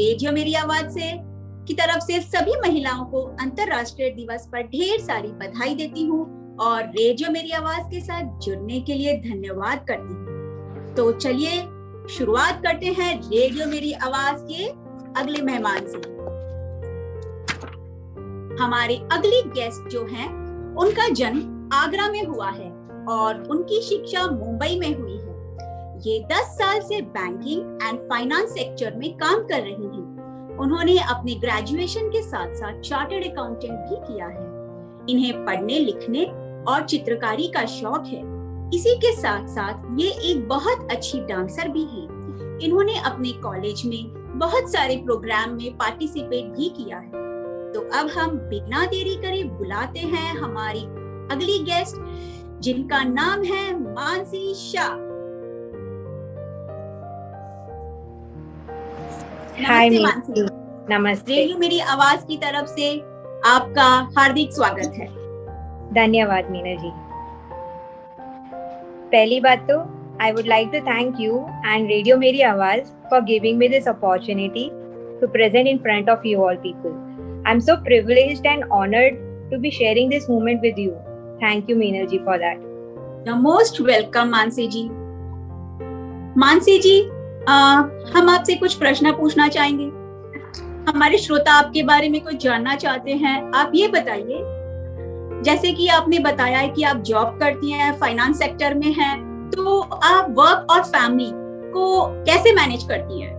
Radio Meri आवाज से की तरफ से सभी महिलाओं को अंतर्राष्ट्रीय दिवस पर ढेर सारी बधाई देती हूँ और रेडियो मेरी आवाज के साथ जुड़ने के लिए धन्यवाद करती हूँ। तो चलिए शुरुआत करते हैं रेडियो मेरी आवाज के अगले मेहमान से। हमारे अगली गेस्ट जो हैं, उनका जन्म आगरा में हुआ है और उनकी शिक्षा मुंबई में हुई है। ये 10 साल से बैंकिंग एंड फाइनेंस सेक्टर में काम कर रही हैं। उन्होंने अपने ग्रेजुएशन के साथ साथ चार्टर्ड अकाउंटेंट भी किया है। इन्हें पढ़ने लिखने और चित्रकारी का शौक है। इसी के साथ साथ ये एक बहुत अच्छी डांसर भी है। इन्होंने अपने कॉलेज में बहुत सारे प्रोग्राम में पार्टिसिपेट भी किया है। तो अब हम बिना देरी करे बुलाते हैं हमारी अगली गेस्ट, जिनका नाम है मानसी शाह। हाय मानसी, नमस्ते। रेडियो मेरी आवाज की तरफ से आपका हार्दिक स्वागत है। धन्यवाद मीना जी। पहली बात तो I would like to thank you and radio Meri Awaz for giving me this opportunity to present in front of you all people. I am so privileged and honoured to be sharing this moment with you. Thank you Meena ji for that. You are most welcome Mansi ji. Mansi ji, हम आपसे कुछ प्रश्न पूछना चाहेंगे। हमारे श्रोता आपके बारे में कुछ जानना चाहते हैं। आप ये बताइए, जैसे कि आपने बताया है कि आप जॉब करती हैं, फाइनेंस सेक्टर में हैं, तो आप वर्क और फैमिली को कैसे मैनेज करती हैं?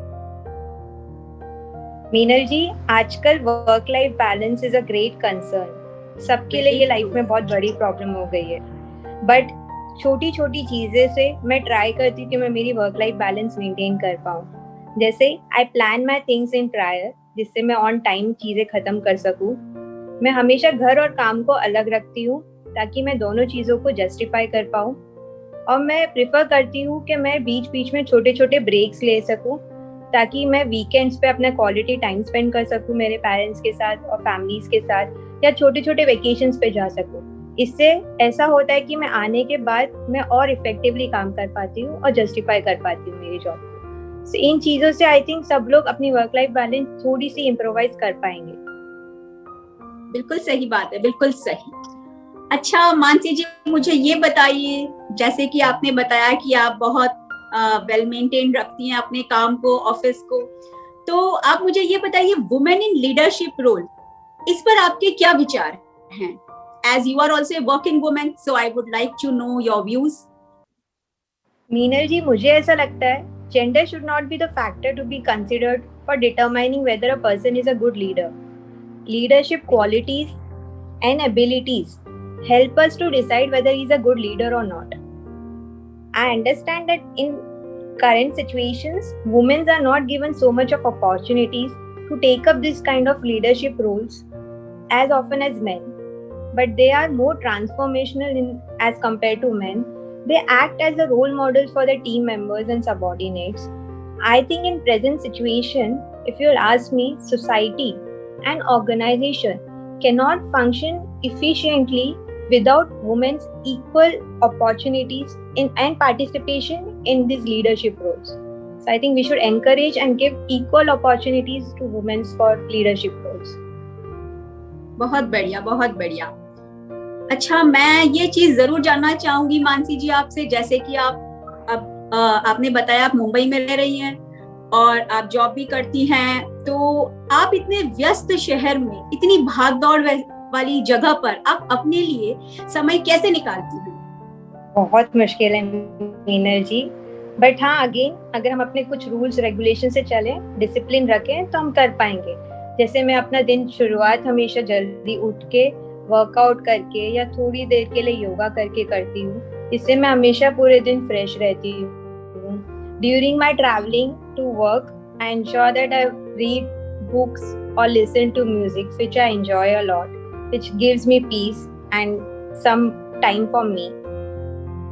मीनल जी, आजकल work life balance is a great concern. सबके लिए ये लाइफ में बहुत बड़ी प्रॉब्लम हो गई है, बट छोटी छोटी चीजें से मैं ट्राई करती हूँ कि मैं मेरी वर्क लाइफ बैलेंस मेंटेन कर पाऊँ। जैसे I plan my things in prior, जिससे मैं ऑन टाइम चीजें खत्म कर सकूँ। मैं हमेशा घर और काम को अलग रखती हूँ ताकि मैं दोनों चीजों को जस्टिफाई कर पाऊँ। और मैं प्रिफर करती हूँ कि मैं बीच बीच में छोटे छोटे ब्रेक्स ले सकूँ ताकि मैं वीकेंड्स पे अपना क्वालिटी टाइम स्पेंड कर सकूँ मेरे पेरेंट्स के साथ और फैमिलीज के साथ, या छोटे छोटे वेकेशंस पे जा सकूँ। इससे ऐसा होता है कि मैं आने के बाद मैं और इफेक्टिवली काम कर पाती हूँ और जस्टिफाई कर पाती हूँ मेरी जॉब को। So, इन चीजों से आई थिंक सब लोग अपनी वर्क लाइफ बैलेंस थोड़ी सी इम्प्रोवाइज कर पाएंगे। बिल्कुल सही बात है, बिल्कुल सही। अच्छा मानसी जी, मुझे ये बताइए, जैसे कि आपने बताया कि आप बहुत वेल मेंटेन रखती हैं अपने काम को, ऑफिस को, तो आप मुझे ये बताइए, वुमेन इन लीडरशिप रोल, इस पर आपके क्या विचार हैं? As you are also a working woman, so I would like to know your views. Meenal जी, मुझे ऐसा लगता है gender should not be the factor to be considered for determining whether a person is a good leader. Leadership qualities and abilities help us to decide whether he is a good leader or not. I understand that in current situations, women are not given so much of opportunities to take up this kind of leadership roles as often as men. But they are more transformational as compared to men. They act as a role model for their team members and subordinates. I think in present situation, if you'll ask me, society and organization cannot function efficiently without women's equal opportunities and participation in these leadership roles. So I think we should encourage and give equal opportunities to women for leadership roles. बहुत बढ़िया, बहुत बढ़िया। अच्छा, मैं ये चीज जरूर जानना चाहूंगी मानसी जी आपसे, जैसे कि आप अब आपने बताया आप मुंबई में रह रही हैं और आप जॉब भी करती हैं, तो आप इतने व्यस्त शहर में, इतनी भागदौड़ वाली जगह पर आप अपने लिए समय कैसे निकालती हैं? बहुत मुश्किल है मीनल जी, बट हाँ, अगेन अगर हम अपने कुछ रूल्स रेगुलेशन से चलें, डिसिप्लिन रखें, तो हम कर पाएंगे। जैसे मैं अपना दिन शुरुआत हमेशा जल्दी उठ के वर्कआउट करके या थोड़ी देर के लिए योगा करके करती हूँ। इससे मैं हमेशा पूरे दिन फ्रेश रहती हूँ। During my travelling to work, I ensure that I read books or listen to music which I enjoy a lot, which gives me peace and some time for me.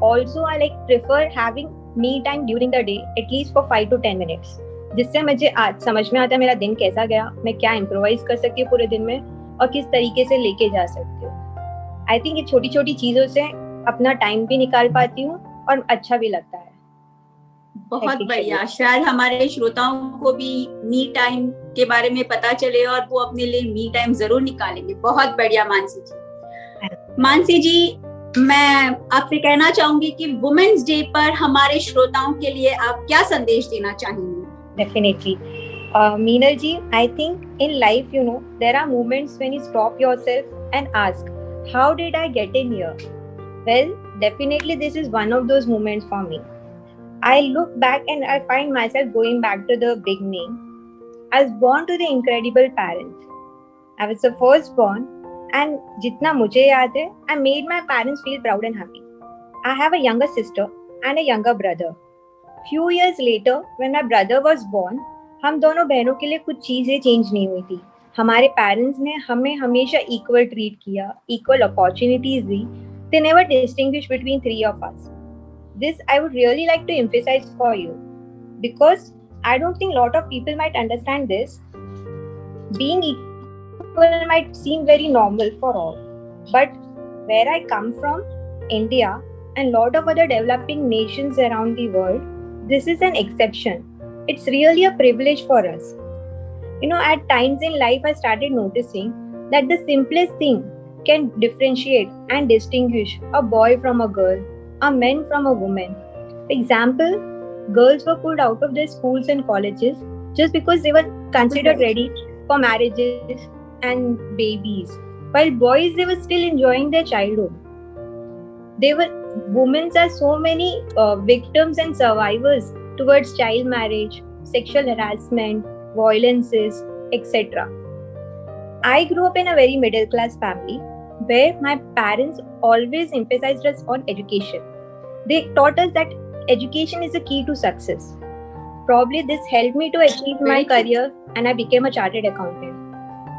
Also, I prefer having me time during the day at least for 5 to 10 minutes, जिससे मुझे आज समझ में आता है मेरा दिन कैसा गया, मैं क्या इम्प्रोवाइज कर सकती हूँ पूरे दिन में और किस तरीके से लेके जा सकती हूँ। आई थिंक ये छोटी छोटी चीजों से अपना टाइम भी निकाल पाती हूँ और अच्छा भी लगता है। बहुत Hectic बढ़िया। schedule. शायद हमारे श्रोताओं को भी मी टाइम के बारे में पता चले और वो अपने लिए मी टाइम जरूर निकालेंगे। बहुत बढ़िया मानसी जी। मानसी जी, मैं आपसे कहना चाहूंगी कि वुमेन्स डे पर हमारे श्रोताओं के लिए आप क्या संदेश देना चाहेंगे? Definitely. Meenal ji, I think in life, there are moments when you stop yourself and ask, how did I get in here? Well, definitely this is one of those moments for me. I look back and I find myself going back to the beginning. I was born to the incredible parents. I was the firstborn, and jitna mujhe yaad hai, I made my parents feel proud and happy. I have a younger sister and a younger brother. Few years later, when my brother was born, हम दोनों बहनों के लिए कुछ चीजें change नहीं हुई थी. हमारे पेरेंट्स ने हमें हमेशा इक्वल ट्रीट किया, equal opportunities the. They never distinguished between three of us. This I would really like to emphasize for you, because I don't think a lot of people might understand this. Being equal might seem very normal for all, but where I come from, India, and lot of other developing nations around the world, this is an exception. It's really a privilege for us. At times in life, I started noticing that the simplest thing can differentiate and distinguish a boy from a girl, a man from a woman. For example, girls were pulled out of their schools and colleges just because they were considered ready for marriages and babies, while boys, they were still enjoying their childhood. Women are so many victims and survivors towards child marriage, sexual harassment, violences, etc. I grew up in a very middle class family where my parents always emphasized us on education. They taught us that education is the key to success. Probably this helped me to achieve my career, and I became a chartered accountant.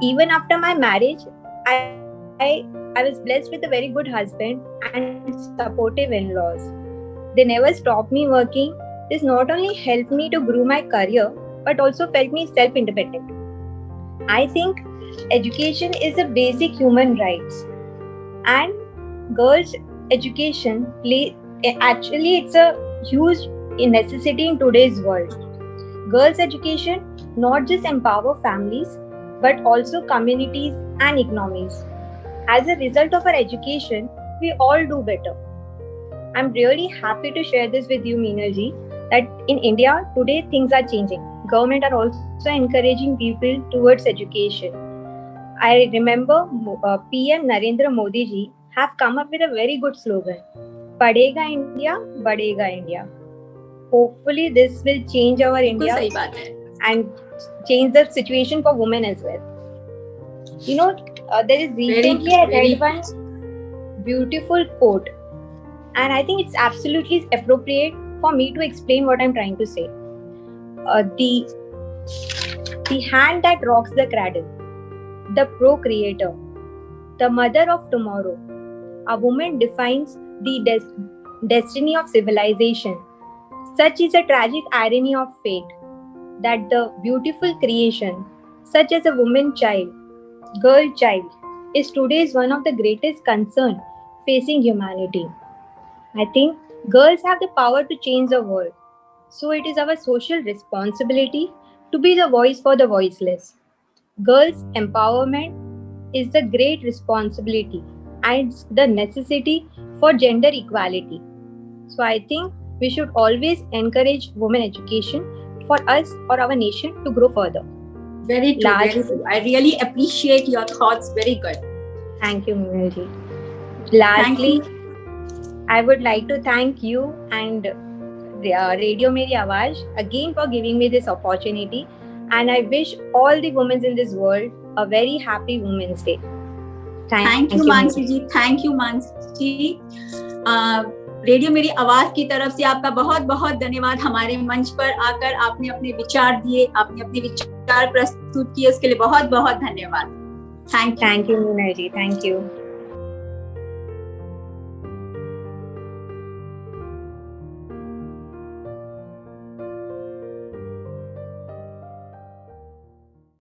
Even after my marriage, I was blessed with a very good husband and supportive in-laws. They never stopped me working. This not only helped me to grow my career, but also felt me self-independent. I think education is a basic human rights, and girls' education it's a huge necessity in today's world. Girls' education not just empower families, but also communities and economies. As a result of our education, we all do better. I'm really happy to share this with you, Meenal ji, that in India today things are changing. Government are also encouraging people towards education. I remember PM Narendra Modi ji have come up with a very good slogan, Padhega India, Badhega India. Hopefully this will change our India and change the situation for women as well. There is recently I read one beautiful quote, and I think it's absolutely appropriate for me to explain what I'm trying to say. The hand that rocks the cradle, the procreator, the mother of tomorrow. A woman defines the destiny of civilization. Such is a tragic irony of fate, that the beautiful creation, such as a woman child, girl child, is today one of the greatest concerns facing humanity. I think girls have the power to change the world. So it is our social responsibility to be the voice for the voiceless. Girls' empowerment is the great responsibility and the necessity for gender equality. So I think we should always encourage women education for us or our nation to grow further. Very true, very true. I really appreciate your thoughts. Very good. Thank you, Meenal ji. Lastly, I would like to thank you and Radio Meri Awaaz again for giving me this opportunity, and I wish all the women in this world a very happy Women's Day. Thank you, Mansi ji. Thank you, Mansi ji. Radio Meri आवाज की तरफ से आपका बहुत बहुत धन्यवाद। हमारे मंच पर आकर आपने अपने विचार दिए, आपने अपने विचार प्रस्तुत किए, उसके लिए बहुत बहुत धन्यवाद। Thank you Meena ji, thank you.